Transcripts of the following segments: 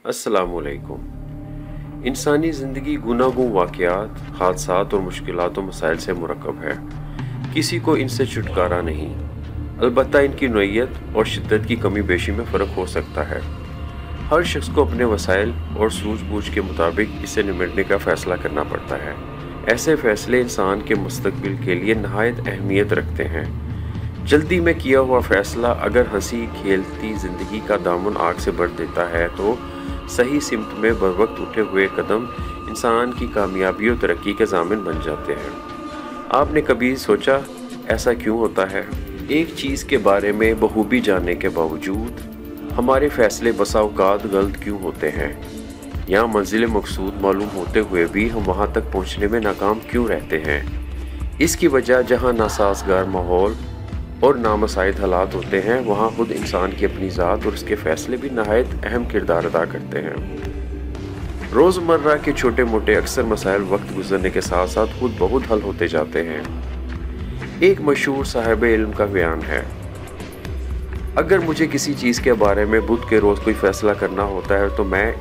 अस्सलाम वालेकुम। इंसानी ज़िंदगी गुनागूं वाक़यात, हादसात और मुश्किलात व मसाइल से मुरक्कब है। किसी को इनसे छुटकारा नहीं। अलबत्ता इनकी नोयत और शिद्दत की कमी बेशी में फ़र्क हो सकता है। हर शख्स को अपने वसाइल और सूझबूझ के मुताबिक इसे निपटने का फ़ैसला करना पड़ता है। ऐसे फ़ैसले इंसान के मुस्तक़बिल के लिए नहायत अहमियत रखते हैं। जल्दी में किया हुआ फ़ैसला अगर हंसी खेलती ज़िंदगी का दामन आग से भर देता है तो सही सिमत में बरवक्त उठे हुए कदम इंसान की कामयाबी और तरक्की के ज़ामिन बन जाते हैं। आपने कभी सोचा ऐसा क्यों होता है? एक चीज़ के बारे में बखूबी जानने के बावजूद हमारे फ़ैसले बसा औक़ात गलत क्यों होते हैं? या मंजिल मकसूद मालूम होते हुए भी हम वहाँ तक पहुँचने में नाकाम क्यों रहते हैं? इसकी वजह जहाँ नासाज़गार माहौल और नामसाइद हालात होते हैं, वहाँ खुद इंसान की अपनी ज़ात और उसके फ़ैसले भी नहायत अहम किरदार अदा करते हैं। रोज़मर्रा के छोटे मोटे अक्सर मसाइल वक्त गुजरने के साथ साथ खुद बहुत हल होते जाते हैं। एक मशहूर साहिब इल्म का बयान है, अगर मुझे किसी चीज़ के बारे में बुध के रोज़ कोई फ़ैसला करना होता है तो मैं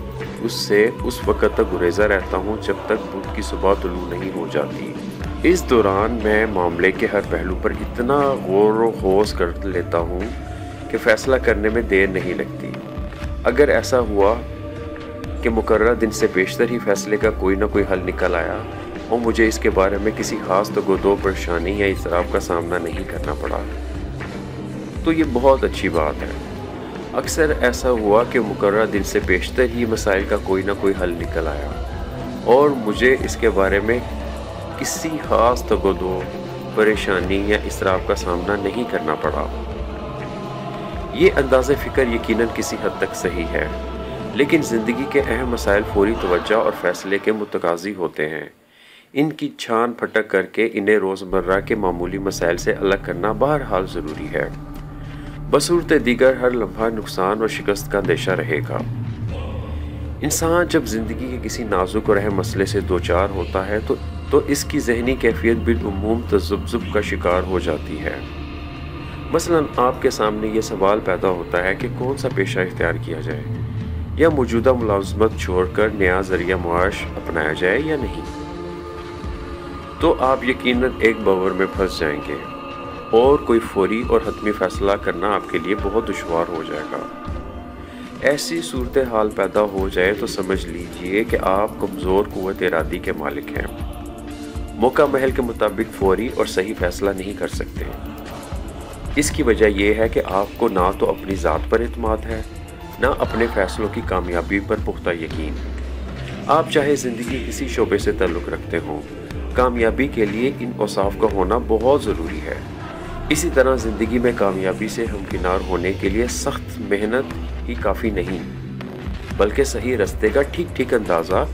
उससे उस वक़्त तक गुरेज़ा रहता हूँ जब तक बुध की सुबह तुलू नहीं हो जाती। इस दौरान मैं मामले के हर पहलू पर इतना गौर व खोज कर लेता हूँ कि फ़ैसला करने में देर नहीं लगती। अगर ऐसा हुआ कि मुकर्रर दिन से पेशतर ही फ़ैसले का कोई ना कोई हल निकल आया और मुझे इसके बारे में किसी ख़ास तगोदो परेशानी या इसराफ का सामना नहीं करना पड़ा तो ये बहुत अच्छी बात है। अक्सर ऐसा हुआ कि मुकर्रर दिन से पेशतर ही मसाइल का कोई ना कोई हल निकल आया और मुझे इसके बारे में किसी ख़ास तगोदो परेशानी या इसराफ का सामना नहीं करना पड़ा। ये अंदाज़े फ़िक्र यकीनन किसी हद तक सही है, लेकिन ज़िंदगी के अहम मसाइल फौरी तवज्जो और फ़ैसले के मुतकाज़ी होते हैं। इनकी छान फटक करके इन्हें रोज़मर्रा के मामूली मसाइल से अलग करना बहरहाल ज़रूरी है। बसूरत दीगर हर लम्हा नुकसान और शिकस्त का अंदेशा रहेगा। इंसान जब ज़िंदगी के किसी नाजुक और अहम मसले से दो चार होता है तो इसकी ज़हनी कैफियत बिलउमूम तज़ब्ज़ुब का शिकार हो जाती है। मसलन आपके सामने ये सवाल पैदा होता है कि कौन सा पेशा इख्तियार किया जाए, या मौजूदा मुलाज़मत छोड़कर नया ज़रिया मुआश अपनाया जाए या नहीं, तो आप यकीनन एक बवर में फंस जाएंगे और कोई फौरी और हतमी फ़ैसला करना आपके लिए बहुत दुश्वार हो जाएगा। ऐसी सूरत हाल पैदा हो जाए तो समझ लीजिए कि आप कमज़ोर क़ुव्वत इरादी के मालिक हैं। मौका महल के मुताबिक फौरी और सही फ़ैसला नहीं कर सकते। इसकी वजह यह है कि आपको ना तो अपनी ज़ात पर एतमाद है, ना अपने फ़ैसलों की कामयाबी पर पुख्ता यकीन। आप चाहे ज़िंदगी किसी शोबे से ताल्लुक़ रखते हों, कामयाबी के लिए इन औसाफ का होना बहुत ज़रूरी है। इसी तरह ज़िंदगी में कामयाबी से हमकिनार होने के लिए सख्त मेहनत ही काफ़ी नहीं, बल्कि सही रास्ते का ठीक अंदाज़ा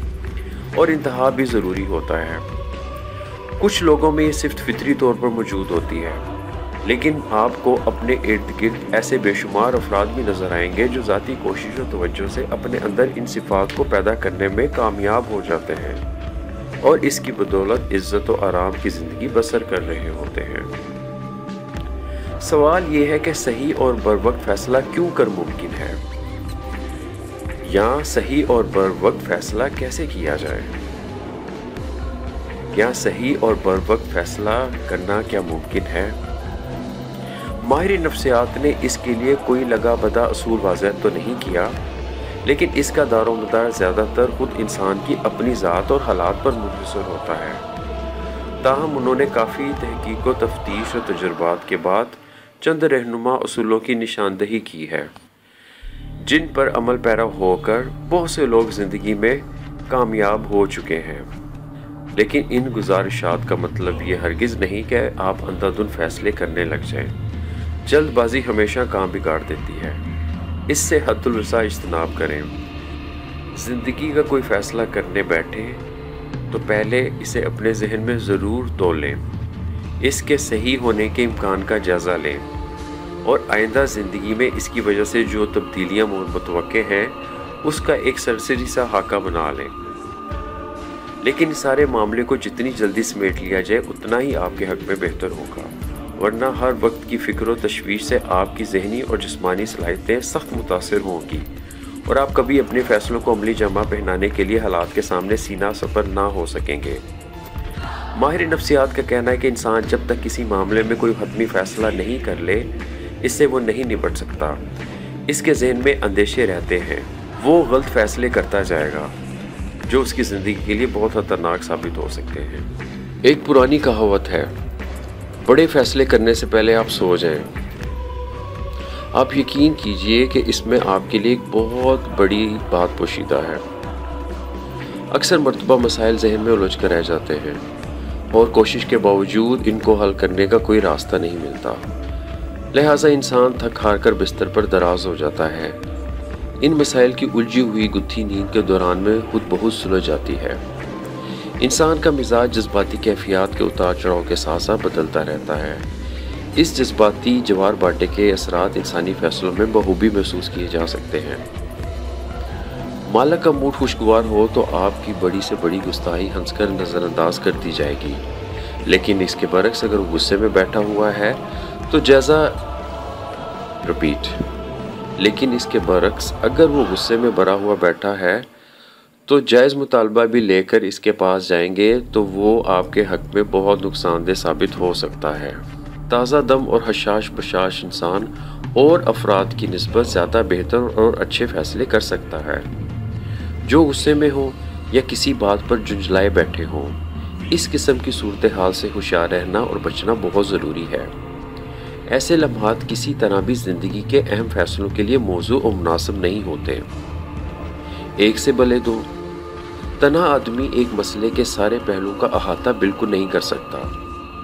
और इंतहा भी ज़रूरी होता है। कुछ लोगों में ये सिर्फ फितरी तौर पर मौजूद होती है, लेकिन आपको अपने इर्द गिर्द ऐसे बेशुमार अफराद भी नज़र आएंगे जो ज़ाती कोशिश और तवज्जो से अपने अंदर इन सिफ़ात को पैदा करने में कामयाब हो जाते हैं और इसकी बदौलत इज़्ज़त और आराम की ज़िंदगी बसर कर रहे होते हैं। सवाल ये है कि सही और बरवक्त फ़ैसला क्यों कर मुमकिन है, या सही और बरवक्त फ़ैसला कैसे किया जाए? क्या सही और बरवक्त फ़ैसला करना क्या मुमकिन है? माहिर नफ्सियात ने इसके लिए कोई लगा बदा असूल वाज़ेह तो नहीं किया, लेकिन इसका दारोमदार ज़्यादातर खुद इंसान की अपनी ज़ात और हालात पर मुनहसर होता है। ताहम उन्होंने काफ़ी तहकीक व तफ्तीश और तजुर्बात के बाद चंद रहनुमा असूलों की निशानदही की है, जिन पर अमल पैरा होकर बहुत से लोग ज़िंदगी में कामयाब हो चुके हैं। लेकिन इन गुजारिशात का मतलब ये हरगिज़ नहीं कि आप अंधाधुन फ़ैसले करने लग जाएं। जल्दबाजी हमेशा काम बिगाड़ देती है। इससे हद्दुल वसा इज्तनाब करें। ज़िंदगी का कोई फ़ैसला करने बैठे तो पहले इसे अपने जहन में ज़रूर तोल लें, इसके सही होने के इम्कान का जायज़ा लें और आइंदा ज़िंदगी में इसकी वजह से जो तब्दीलियाँ मुतवक्के हैं उसका एक सरसरी सा खाका बना लें। लेकिन इस सारे मामले को जितनी जल्दी समेट लिया जाए उतना ही आपके हक़ में बेहतर होगा, वरना हर वक्त की फ़िक्र व तशवीश से आपकी ज़हनी और जिस्मानी सलाहियतें सख्त मुतासिर होंगी اور آپ کبھی اپنے فیصلوں کو عملی جامہ پہنانے کے لیے حالات کے سامنے سینہ سپر نہ ہو سکیں گے۔ ماہر نفسیات کا کہنا ہے کہ انسان جب تک کسی معاملے میں کوئی حتمی فیصلہ نہیں کر لے اس سے وہ نہیں نپٹ سکتا۔ اس کے ذہن میں اندیشے رہتے ہیں، وہ غلط فیصلے کرتا جائے گا جو اس کی زندگی کے لیے بہت خطرناک ثابت ہو سکتے ہیں۔ ایک پرانی کہاوت ہے، بڑے فیصلے کرنے سے پہلے آپ سو جائیں۔ آپ یقین کیجئے کہ اس میں آپ کے لیے ایک بہت بڑی بات پوشیدہ ہے۔ اکثر مرتبہ مسائل ذہن میں الجھ کر رہ جاتے ہیں اور کوشش کے باوجود ان کو حل کرنے کا کوئی راستہ نہیں ملتا، لہٰذا انسان تھک ہار کر بستر پر دراز ہو جاتا ہے۔ ان مسائل کی الجھی ہوئی گتھی نیند کے دوران میں خود بہت سلجھ جاتی ہے۔ انسان کا مزاج جذباتی کیفیات کے اتار چڑھاؤ کے ساتھ ساتھ بدلتا رہتا ہے۔ اس جذباتی جوار باٹے کے اثرات انسانی فیصلوں میں بخوبی محسوس کیے جا سکتے ہیں۔ مالک کا موڈ خوشگوار ہو تو آپ کی بڑی سے بڑی گستاخی ہنس کر نظر انداز کر دی جائے گی، لیکن اس کے برعکس اگر وہ غصے میں بیٹھا ہوا ہے تو جائز مطالبہ بھی لے کر اس کے پاس جائیں گے تو وہ آپ کے حق میں بہت نقصان دہ ثابت ہو سکتا ہے۔ تازہ دم اور حشاش بشاش انسان اور افراد کی نسبت زیادہ بہتر اور اچھے فیصلے کر سکتا ہے۔ جو غصے میں ہوں یا کسی بات پر جھنجھلائے بیٹھے ہوں، اس قسم کی صورتحال سے ہوشیار رہنا اور بچنا بہت ضروری ہے۔ ایسے لمحات کسی طرح بھی زندگی کے اہم فیصلوں کے لیے موزوں اور مناسب نہیں ہوتے۔ ایک سے بھلے دو۔ تنہا آدمی ایک مسئلے کے سارے پہلوؤں کا احاطہ بالکل نہیں کر سکتا،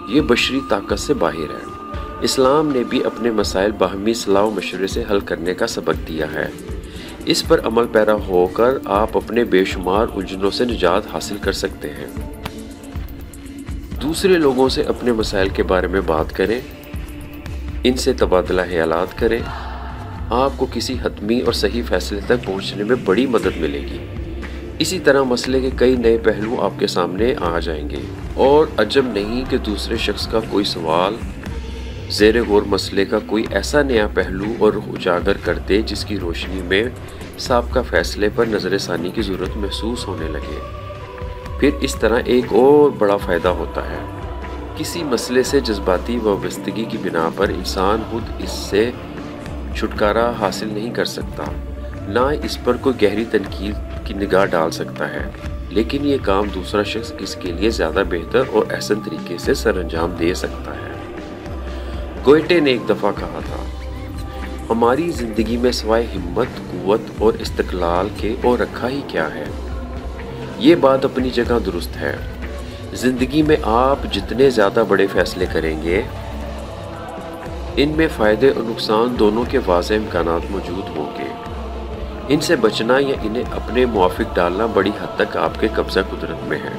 یہ بشری طاقت سے باہر ہے۔ اسلام نے بھی اپنے مسائل باہمی صلاح و مشورے سے حل کرنے کا سبق دیا ہے۔ اس پر عمل پیرا ہو کر آپ اپنے بے شمار الجھنوں سے نجات حاصل کر سکتے ہیں۔ دوسرے لوگوں سے اپنے مسائل کے بارے میں بات کریں، ان سے تبادلہ خیالات کریں، آپ کو کسی حتمی اور صحیح فیصلے تک پہنچنے میں بڑی مدد ملے گی۔ اسی طرح مسئلے کے کئی نئے پہلو آپ کے سامنے آ جائیں گے، اور عجب نہیں کہ دوسرے شخص کا کوئی سوال زیر غور مسئلے کا کوئی ایسا نیا پہلو اور رخ اجاگر کر دے جس کی روشنی میں سابقہ فیصلے پر نظر ثانی کی ضرورت محسوس ہونے لگے۔ پھر اس طرح ایک اور بڑا فائدہ ہوتا ہے۔ کسی مسئلے سے جذباتی وابستگی کی بنا پر انسان خود اس سے چھٹکارا حاصل نہیں کر سکتا، نہ اس پر کوئی گہری تنقید کی نگاہ ڈال سکتا ہے، لیکن یہ کام دوسرا شخص اس کے لیے زیادہ بہتر اور احسن طریقے سے سر انجام دے سکتا ہے۔ گوئٹے نے ایک دفعہ کہا تھا، ہماری زندگی میں سوائے ہمت، قوت اور استقلال کے اور رکھا ہی کیا ہے؟ یہ بات اپنی جگہ درست ہے۔ زندگی میں آپ جتنے زیادہ بڑے فیصلے کریں گے، ان میں فائدے اور نقصان دونوں کے واضح امکانات موجود ہوں گے۔ ان سے بچنا یا انہیں اپنے موافق ڈالنا بڑی حد تک آپ کے قبضہ قدرت میں ہے۔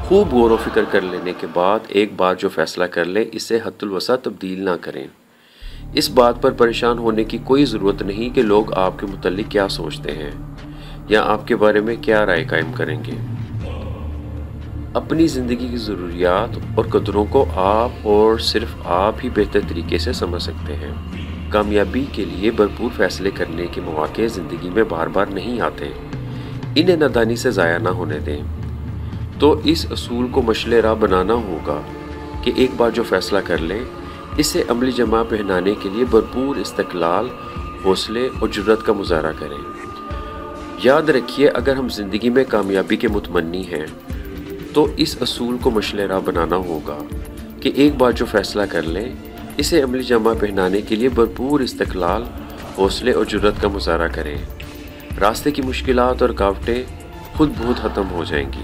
خوب غور و فکر کر لینے کے بعد ایک بار جو فیصلہ کر لیں اسے حد الوسع تبدیل نہ کریں۔ اس بات پر پریشان ہونے کی کوئی ضرورت نہیں کہ لوگ آپ کے متعلق کیا سوچتے ہیں یا آپ کے بارے میں کیا رائے قائم کریں گے۔ اپنی زندگی کی ضروریات اور قدروں کو آپ اور صرف آپ ہی بہتر طریقے سے سمجھ سکتے ہیں۔ کامیابی کے لیے بھرپور فیصلے کرنے کے مواقع زندگی میں بار بار نہیں آتے، انہیں نادانی سے ضائع نہ ہونے دیں۔ تو اس اصول کو مشعل راہ بنانا ہوگا کہ ایک بار جو فیصلہ کر لیں اسے عملی جامہ پہنانے کے لیے بھرپور استقلال، حوصلے اور جرأت کا مظاہرہ کریں۔ یاد رکھیے، اگر ہم زندگی میں کامیابی کے متمنی ہیں تو اس اصول کو مشعل راہ بنانا ہوگا کہ ایک بار جو فیصلہ کر لیں اسے عملی جامہ پہنانے کے لیے بھرپور استقلال، حوصلے اور جرأت کا مظاہرہ کریں۔ راستے کی مشکلات اور رکاوٹیں خود بہت ختم ہو جائیں گی۔